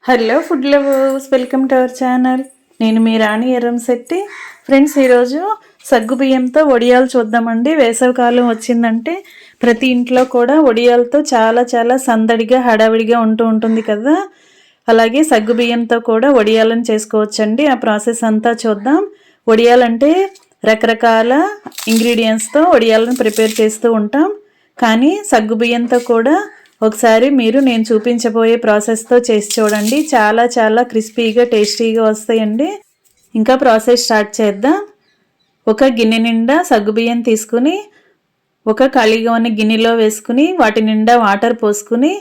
Hello food lovers, welcome to our channel. నేను మీ రాణి Erramsetti. Friends, ఈరోజు సగ్గు బియ్యంతో వడియాలు చూద్దామండి. వేసవికాలం వచ్చిందంటే ప్రతి ఇంట్లో కూడా వడియాలతో చాలా చాలా సందడిగా హడావిడిగా ఉంటుంది కదా. అలాగే సగ్గు బియ్యంతో కూడా వడియాలను చేసుకోవచ్చండి. ఆ ప్రాసెస్ అంతా చూద్దాం. వడియాలంటే రకరకాల ఇంగ్రీడియంట్స్తో వడియాలను ప్రిపేర్ చేస్తూ ఉంటాం, కానీ సగ్గు బియ్యంతో కూడా ఒకసారి మీరు నేను చూపించబోయే ప్రాసెస్తో చేసి చూడండి. చాలా చాలా క్రిస్పీగా టేస్టీగా వస్తాయండి. ఇంకా ప్రాసెస్ స్టార్ట్ చేద్దాం. ఒక గిన్నె నిండా సగ్గుబియ్యం తీసుకుని ఒక ఖాళీగా ఉన్న గిన్నెలో వేసుకుని వాటి నిండా వాటర్ పోసుకుని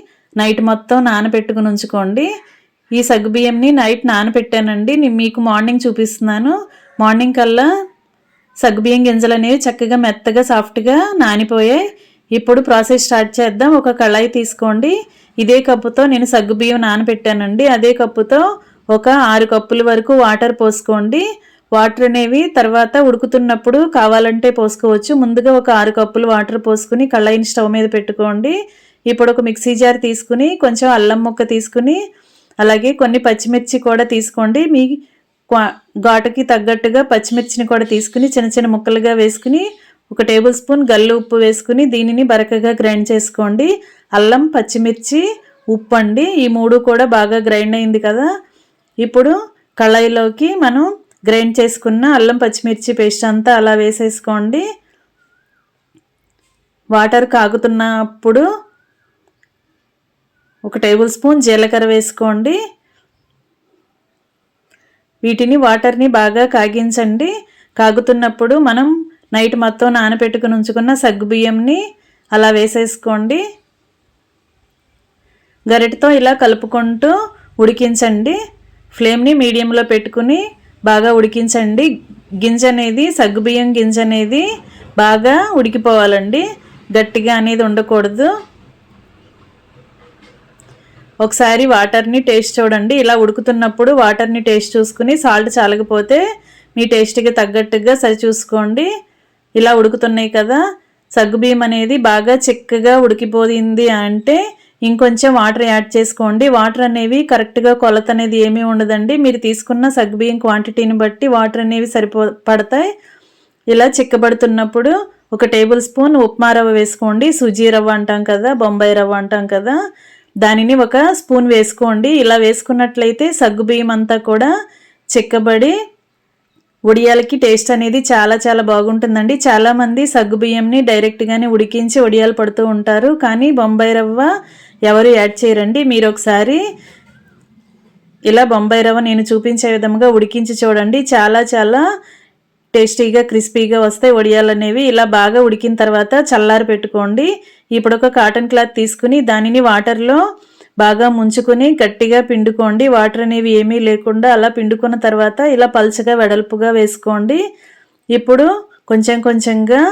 నైట్ మొత్తం నానబెట్టుకుని ఉంచుకోండి. ఈ సగ్గుబియ్యంని నైట్ నానబెట్టానండి. నేను మీకు మార్నింగ్ చూపిస్తున్నాను. మార్నింగ్ కల్లా సగ్గుబియ్యం గింజలు అనేవి చక్కగా మెత్తగా సాఫ్ట్గా నానిపోయాయి. ఇప్పుడు ప్రాసెస్ స్టార్ట్ చేద్దాం. ఒక కళాయి తీసుకోండి. ఇదే కప్పుతో నేను సగ్గుబియ్యం నానబెట్టానండి. అదే కప్పుతో ఒక 6 కప్పుల వరకు వాటర్ పోసుకోండి. వాటర్ అనేవి తర్వాత ఉడుకుతున్నప్పుడు కావాలంటే పోసుకోవచ్చు. ముందుగా ఒక 6 కప్పులు వాటర్ పోసుకుని కళాయిని స్టవ్ మీద పెట్టుకోండి. ఇప్పుడు ఒక మిక్సీ జార్ తీసుకుని కొంచెం అల్లం ముక్క తీసుకుని అలాగే కొన్ని పచ్చిమిర్చి కూడా తీసుకోండి. మీ ఘాటుకి తగ్గట్టుగా పచ్చిమిర్చిని కూడా తీసుకుని చిన్న చిన్న ముక్కలుగా వేసుకుని ఒక టేబుల్ స్పూన్ గల్లు ఉప్పు వేసుకుని దీనిని బరకగా గ్రైండ్ చేసుకోండి. అల్లం, పచ్చిమిర్చి, ఉప్పు అండి, ఈ 3 కూడా బాగా గ్రైండ్ అయింది కదా. ఇప్పుడు కళాయిలోకి మనం గ్రైండ్ చేసుకున్న అల్లం పచ్చిమిర్చి పేస్ట్ అంతా అలా వేసేసుకోండి. వాటర్ కాగుతున్నప్పుడు ఒక టేబుల్ స్పూన్ జీలకర్ర వేసుకోండి. వీటిని వాటర్ని బాగా కాగించండి. కాగుతున్నప్పుడు మనం నైట్ మొత్తం నానబెట్టుకుని ఉంచుకున్న సగ్గుబియ్యంని అలా వేసేసుకోండి. గరిటతో ఇలా కలుపుకుంటూ ఉడికించండి. ఫ్లేమ్ని మీడియంలో పెట్టుకుని బాగా ఉడికించండి. గింజ అనేది సగ్గుబియ్యం గింజ అనేది బాగా ఉడికిపోవాలండి. గట్టిగా అనేది ఉండకూడదు. ఒకసారి వాటర్ని టేస్ట్ చూడండి. ఇలా ఉడుకుతున్నప్పుడు వాటర్ని టేస్ట్ చూసుకుని సాల్ట్ చాలకపోతే మీ టేస్ట్కి తగ్గట్టుగా సరి చూసుకోండి. ఇలా ఉడుకుతున్నాయి కదా. సగ్గుబియ్యం అనేది బాగా చిక్కగా ఉడికిపోయింది అంటే ఇంకొంచెం వాటర్ యాడ్ చేసుకోండి. వాటర్ అనేవి కరెక్ట్గా కొలత అనేది ఏమీ ఉండదండి. మీరు తీసుకున్న సగ్గుబియ్యం క్వాంటిటీని బట్టి వాటర్ అనేవి పడతాయి. ఇలా చిక్కబడుతున్నప్పుడు ఒక టేబుల్ స్పూన్ ఉప్మా రవ్వ వేసుకోండి. సుజీ రవ్వ అంటాం కదా, బొంబాయి రవ్వ అంటాం కదా, దానిని ఒక స్పూన్ వేసుకోండి. ఇలా వేసుకున్నట్లయితే సగ్గుబియ్యం అంతా కూడా చిక్కబడి వడియాలకి టేస్ట్ అనేది చాలా చాలా బాగుంటుందండి. చాలామంది సగ్గుబియ్యంని డైరెక్ట్గానే ఉడికించి వడియాలు పడుతూ ఉంటారు, కానీ బొంబాయి రవ్వ ఎవరు యాడ్ చేయరండి. మీరు ఒకసారి ఇలా బొంబాయి రవ్వ నేను చూపించే విధంగా ఉడికించి చూడండి. చాలా చాలా టేస్టీగా క్రిస్పీగా వస్తాయి వడియాలు అనేవి. ఇలా బాగా ఉడికిన తర్వాత చల్లారి పెట్టుకోండి. ఇప్పుడు ఒక కాటన్ క్లాత్ తీసుకుని దానిని వాటర్లో బాగా ముంచుకొని గట్టిగా పిండుకోండి. వాటర్ అనేవి ఏమీ లేకుండా అలా పిండుకున్న తర్వాత ఇలా పల్చగా వెడల్పుగా వేసుకోండి. ఇప్పుడు కొంచెం కొంచెంగా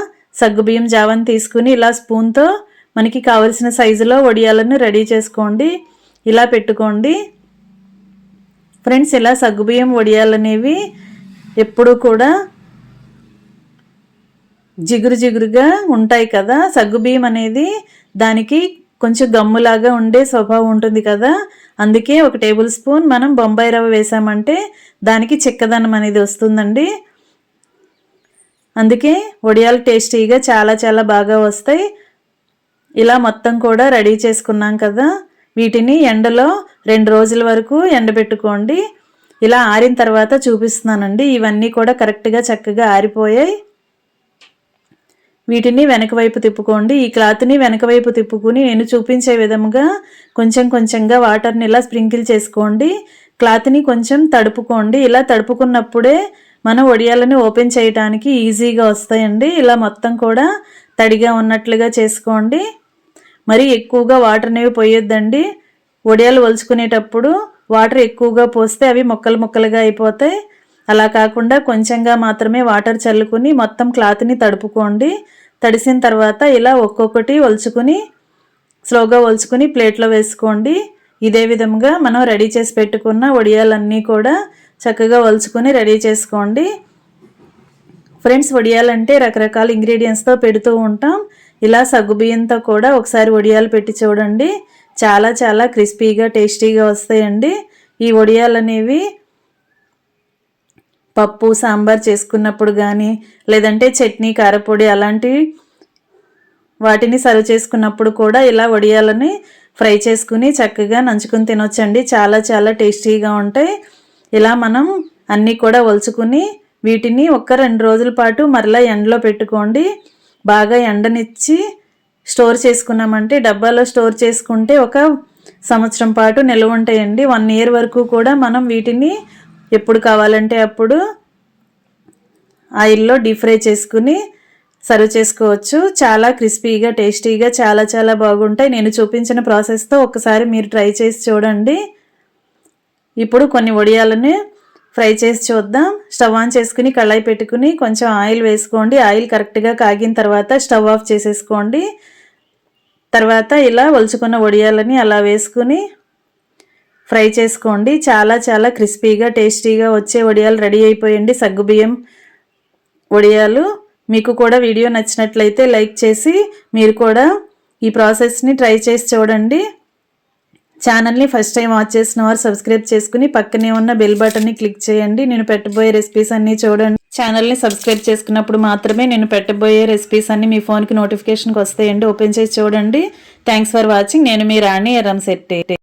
సగ్గుబియ్యం జావని తీసుకుని ఇలా స్పూన్తో మనకి కావలసిన సైజులో వడియాలను రెడీ చేసుకోండి. ఇలా పెట్టుకోండి. ఫ్రెండ్స్, ఇలా సగ్గుబియ్యం వడియాలు అనేవి ఎప్పుడు కూడా జిగురు జిగురుగా ఉంటాయి కదా. సగ్గుబియ్యం అనేది దానికి కొంచెం గమ్ములాగా ఉండే స్వభావం ఉంటుంది కదా. అందుకే ఒక టేబుల్ స్పూన్ మనం బొంబాయి రవ్వ వేసామంటే దానికి చిక్కదనం అనేది వస్తుందండి. అందుకే వడియాలు టేస్టీగా చాలా చాలా బాగా వస్తాయి. ఇలా మొత్తం కూడా రెడీ చేసుకున్నాం కదా. వీటిని ఎండలో 2 రోజుల వరకు ఎండబెట్టుకోండి. ఇలా ఆరిన తర్వాత చూపిస్తున్నానండి. ఇవన్నీ కూడా కరెక్ట్గా చక్కగా ఆరిపోయాయి. వీటిని వెనక వైపు తిప్పుకోండి. ఈ క్లాత్ని వెనక వైపు తిప్పుకుని నేను చూపించే విధంగా కొంచెం కొంచెంగా వాటర్ని ఇలా స్ప్రింకిల్ చేసుకోండి. క్లాత్ని కొంచెం తడుపుకోండి. ఇలా తడుపుకున్నప్పుడే మనం వడియాలని ఓపెన్ చేయడానికి ఈజీగా వస్తాయండి. ఇలా మొత్తం కూడా తడిగా ఉన్నట్లుగా చేసుకోండి. మరి ఎక్కువగా వాటర్ అనేవి పోయొద్దండి. వడియాలు ఒలుచుకునేటప్పుడు వాటర్ ఎక్కువగా పోస్తే అవి ముక్కలు ముక్కలుగా అయిపోతాయి. అలా కాకుండా కొంచెంగా మాత్రమే వాటర్ చల్లుకుని మొత్తం క్లాత్ని తడుపుకోండి. తడిసిన తర్వాత ఇలా ఒక్కొక్కటి ఒలుచుకుని స్లోగా ఒలుచుకుని ప్లేట్లో వేసుకోండి. ఇదే విధంగా మనం రెడీ చేసి పెట్టుకున్న వడియాలన్నీ కూడా చక్కగా ఒలుచుకుని రెడీ చేసుకోండి. ఫ్రెండ్స్, వడియాలంటే రకరకాల ఇంగ్రీడియంట్స్తో పెడుతూ ఉంటాం. ఇలా సగ్గుబియ్యంతో కూడా ఒకసారి వడియాలు పెట్టి చూడండి. చాలా చాలా క్రిస్పీగా టేస్టీగా వస్తాయండి. ఈ వడియాలు అనేవి పప్పు సాంబార్ చేసుకున్నప్పుడు కానీ లేదంటే చట్నీ కారపొడి అలాంటివి వాటిని సర్వ్ చేసుకున్నప్పుడు కూడా ఇలా వడియాలని ఫ్రై చేసుకుని చక్కగా నంచుకుని తినొచ్చండి. చాలా చాలా టేస్టీగా ఉంటాయి. ఇలా మనం అన్నీ కూడా ఒలుచుకుని వీటిని 1-2 రోజుల పాటు మరలా ఎండలో పెట్టుకోండి. బాగా ఎండనిచ్చి స్టోర్ చేసుకున్నామంటే డబ్బాలో స్టోర్ చేసుకుంటే 1 సంవత్సరం పాటు నిల్వ ఉంటాయండి. 1 ఇయర్ వరకు కూడా మనం వీటిని ఎప్పుడు కావాలంటే అప్పుడు ఆయిల్లో డీప్ ఫ్రై చేసుకుని సర్వ్ చేసుకోవచ్చు. చాలా క్రిస్పీగా టేస్టీగా చాలా చాలా బాగుంటాయి. నేను చూపించిన ప్రాసెస్తో ఒకసారి మీరు ట్రై చేసి చూడండి. ఇప్పుడు కొన్ని వడియాలని ఫ్రై చేసి చూద్దాం. స్టవ్ ఆన్ చేసుకుని కళాయి పెట్టుకుని కొంచెం ఆయిల్ వేసుకోండి. ఆయిల్ కరెక్ట్గా కాగిన తర్వాత స్టవ్ ఆఫ్ చేసేసుకోండి. తర్వాత ఇలా ఒలుచుకున్న వడియాలని అలా వేసుకుని ఫ్రై చేసుకోండి. చాలా చాలా క్రిస్పీగా టేస్టీగా వచ్చే వడియాలు రెడీ అయిపోయండి. సగ్గుబియ్యం వడియాలు. మీకు కూడా వీడియో నచ్చినట్లయితే లైక్ చేసి మీరు కూడా ఈ ప్రాసెస్ని ట్రై చేసి చూడండి. ఛానల్ని ఫస్ట్ టైం వాచ్ చేసిన వారు సబ్స్క్రైబ్ చేసుకుని పక్కనే ఉన్న బెల్ బటన్ని క్లిక్ చేయండి. నేను పెట్టబోయే రెసిపీస్ అన్నీ చూడండి. ఛానల్ని సబ్స్క్రైబ్ చేసుకున్నప్పుడు మాత్రమే నేను పెట్టబోయే రెసిపీస్ అన్నీ మీ ఫోన్కి నోటిఫికేషన్కి వస్తాయండి. ఓపెన్ చేసి చూడండి. Thanks for watching. నేను మీ రాణి ఎర్రంశెట్టి.